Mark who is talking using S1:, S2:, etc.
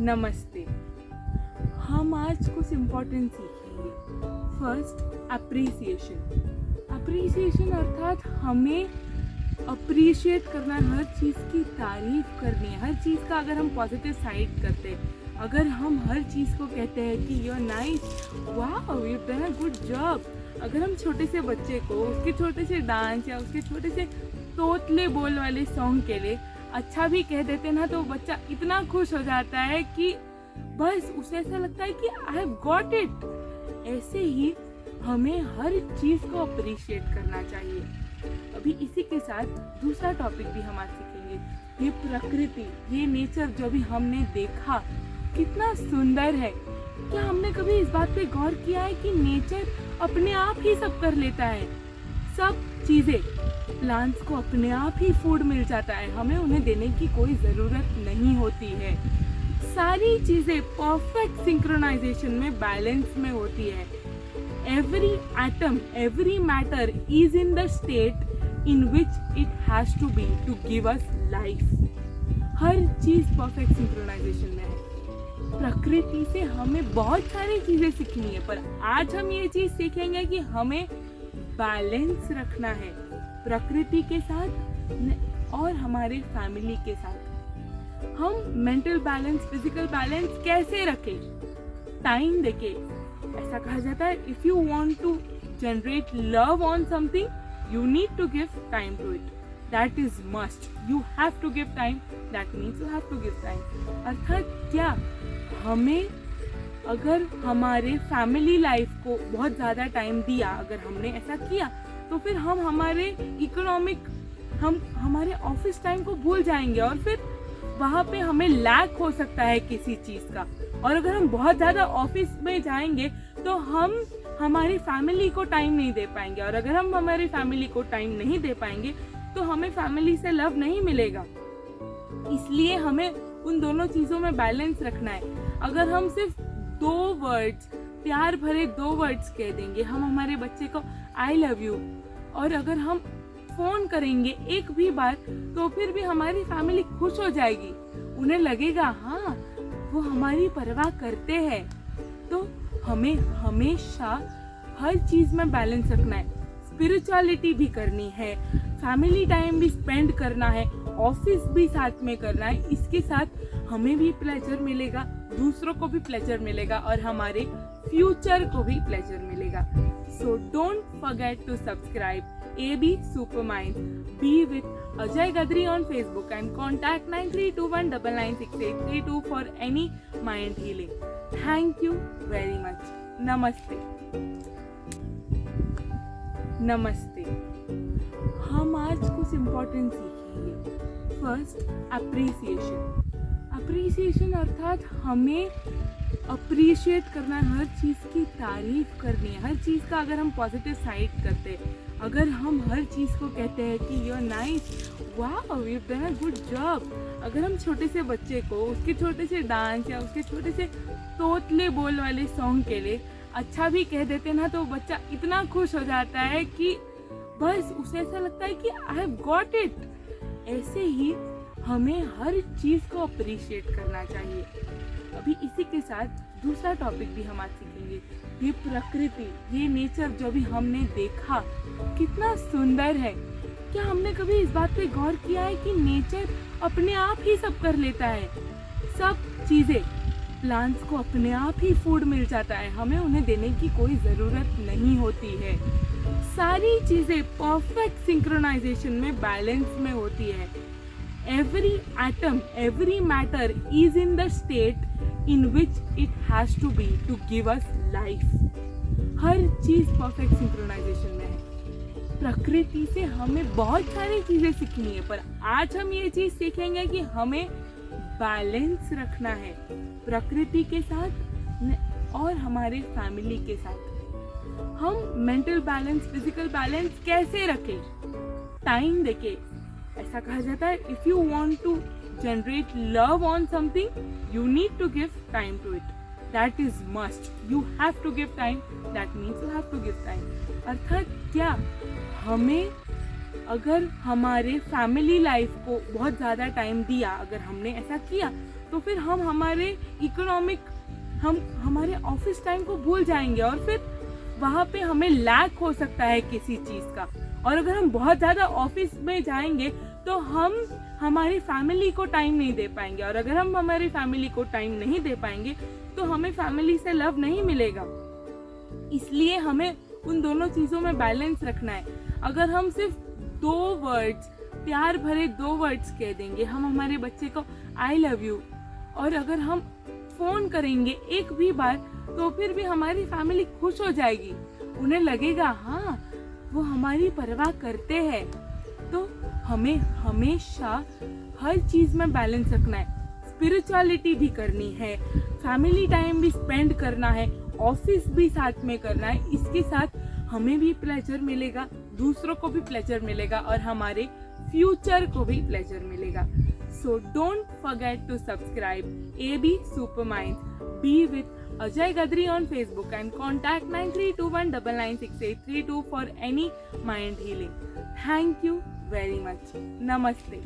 S1: नमस्ते। हम आज कुछ इम्पोर्टेंट सीखेंगे। फर्स्ट, अप्रिसिएशन अर्थात हमें अप्रिशिएट करना है, हर चीज़ की तारीफ करनी है। हर चीज़ का अगर हम पॉजिटिव साइड करते हैं, अगर हम हर चीज़ को कहते हैं कि you are nice, wow you done a good job, अगर हम छोटे से बच्चे को उसके छोटे से डांस या उसके छोटे से तोतले बोल वाले सॉन्ग के लिए अच्छा भी कह देते ना, तो बच्चा इतना खुश हो जाता है कि बस उसे ऐसा लगता है कि आई हैव गॉट इट। ऐसे ही हमें हर चीज़ को अप्रिशिएट करना चाहिए। अभी इसी के साथ दूसरा टॉपिक भी हम आज सीखेंगे। ये प्रकृति, ये नेचर जो भी हमने देखा कितना सुंदर है। क्या हमने कभी इस बात पे गौर किया है कि नेचर अपने आप ही सब कर लेता है? सब चीज़ें, प्लांट्स को अपने आप ही फूड मिल जाता है, हमें उन्हें देने की कोई ज़रूरत नहीं होती है। सारी चीज़ें परफेक्ट सिंक्रोनाइजेशन में, बैलेंस में होती है। Every atom, every matter is in the state in which it has to be to give us life. हर चीज़ परफेक्ट सिंक्रोनाइजेशन में है। प्रकृति से हमें बहुत सारी चीज़ें सीखनी है, पर आज हम ये चीज़ सीखेंगे कि हमें बैलेंस रखना है प्रकृति के साथ और हमारे फैमिली के साथ। हम मेंटल बैलेंस, फिजिकल बैलेंस कैसे रखें? टाइम देके। ऐसा कहा जाता है, if you want to generate love on something you need to give time to it. That is must, you have to give time, that means you have to give time. अर्थात क्या, हमें अगर हमारे फैमिली लाइफ को बहुत ज़्यादा time दिया, अगर हमने ऐसा किया, तो फिर हम हमारे हमारे ऑफिस टाइम को भूल जाएंगे और फिर वहाँ पे हमें लैक हो सकता है किसी चीज़ का। और अगर हम बहुत ज़्यादा ऑफिस में जाएंगे तो हम हमारी फैमिली को टाइम नहीं दे पाएंगे, और अगर हम हमारी फैमिली को टाइम नहीं दे पाएंगे तो हमें फैमिली से लव नहीं मिलेगा। इसलिए हमें उन दोनों चीज़ों में बैलेंस रखना है। अगर हम सिर्फ 2 वर्ड्स, प्यार भरे 2 वर्ड्स कह देंगे हम हमारे बच्चे को आई लव यू, और अगर हम फोन करेंगे एक भी बार, तो फिर भी हमारी फैमिली खुश हो जाएगी। उन्हें लगेगा हाँ वो हमारी परवाह करते हैं। तो हमें हमेशा हर चीज में बैलेंस रखना है। स्पिरिचुअलिटी भी करनी है, फैमिली टाइम भी स्पेंड करना है, ऑफिस भी साथ में करना है। इसके साथ हमें भी प्लेजर मिलेगा, दूसरों को भी प्लेजर मिलेगा, और हमारे फ्यूचर को भी प्लेजर मिलेगा। So don't forget to subscribe AB Superminds. Be with Ajay Gadri on Facebook and contact 9321996832 for any mind healing. Thank you very much. नमस्ते। हम आज कुछ इम्पोर्टेंट सीखेंगे। फर्स्ट, अप्रिसिएशन अर्थात हमें अप्रिशिएट करना है, हर चीज़ की तारीफ करनी है। हर चीज़ का अगर हम पॉजिटिव साइड करते हैं, अगर हम हर चीज़ को कहते हैं कि you are nice, wow you done a good job, अगर हम छोटे से बच्चे को उसके छोटे से डांस या उसके छोटे से तोतले बोल वाले सॉन्ग के लिए अच्छा भी कह देते ना, तो बच्चा इतना खुश हो जाता है कि बस उसे ऐसा लगता है कि आई हैव गॉट इट। ऐसे ही हमें हर चीज़ को अप्रिशिएट करना चाहिए। अभी इसी के साथ दूसरा टॉपिक भी हम आज सीखेंगे। ये प्रकृति, ये नेचर जो भी हमने देखा कितना सुंदर है। क्या हमने कभी इस बात पे गौर किया है कि नेचर अपने आप ही सब कर लेता है? सब चीज़ें, प्लांट्स को अपने आप ही फूड मिल जाता है, हमें उन्हें देने की कोई ज़रूरत नहीं होती है। सारी चीज़ें परफेक्ट सिंक्रोनाइजेशन में, बैलेंस में होती है। Every atom, every matter is in the state in which it has to be to give us life. हर चीज़ परफेक्ट सिंक्रोनाइजेशन में है। प्रकृति से हमें बहुत सारी चीज़ें सीखनी है, पर आज हम ये चीज़ सीखेंगे कि हमें बैलेंस रखना है प्रकृति के साथ और हमारे फैमिली के साथ। हम मेंटल बैलेंस, फिजिकल बैलेंस कैसे रखें? टाइम देके। ऐसा कहा जाता है, if you want to generate love on something you need to give time to it. That is must, you have to give time, that means you have to give time. अर्थात क्या, हमें अगर हमारे फैमिली लाइफ को बहुत ज़्यादा time दिया, अगर हमने ऐसा किया, तो फिर हम हमारे हमारे ऑफिस टाइम को भूल जाएंगे और फिर वहाँ पे हमें लैक हो सकता है किसी चीज़ का। और अगर हम बहुत ज़्यादा ऑफिस में जाएंगे तो हम हमारी फैमिली को टाइम नहीं दे पाएंगे, और अगर हम हमारी फैमिली को टाइम नहीं दे पाएंगे तो हमें फैमिली से लव नहीं मिलेगा। इसलिए हमें उन दोनों चीज़ों में बैलेंस रखना है। अगर हम सिर्फ 2 वर्ड्स, प्यार भरे 2 वर्ड्स कह देंगे हम हमारे बच्चे को आई लव यू, और अगर हम फोन करेंगे एक भी बार तो फिर भी हमारी फैमिली खुश हो जाएगी, उन्हें लगेगा हाँ वो हमारी परवाह करते हैं। तो हमें हमेशा हर चीज में बैलेंस रखना है, स्पिरिचुअलिटी भी करनी है, फैमिली टाइम भी स्पेंड करना है, ऑफिस भी साथ में करना है। इसके साथ हमें भी प्लेजर मिलेगा, दूसरों को भी प्लेजर मिलेगा और हमारे फ्यूचर को भी प्लेजर मिलेगा। So don't forget to subscribe AB Superminds. Be with Ajay Gadri on Facebook and contact 9321996832 for any mind healing. Thank you very much. Namaste.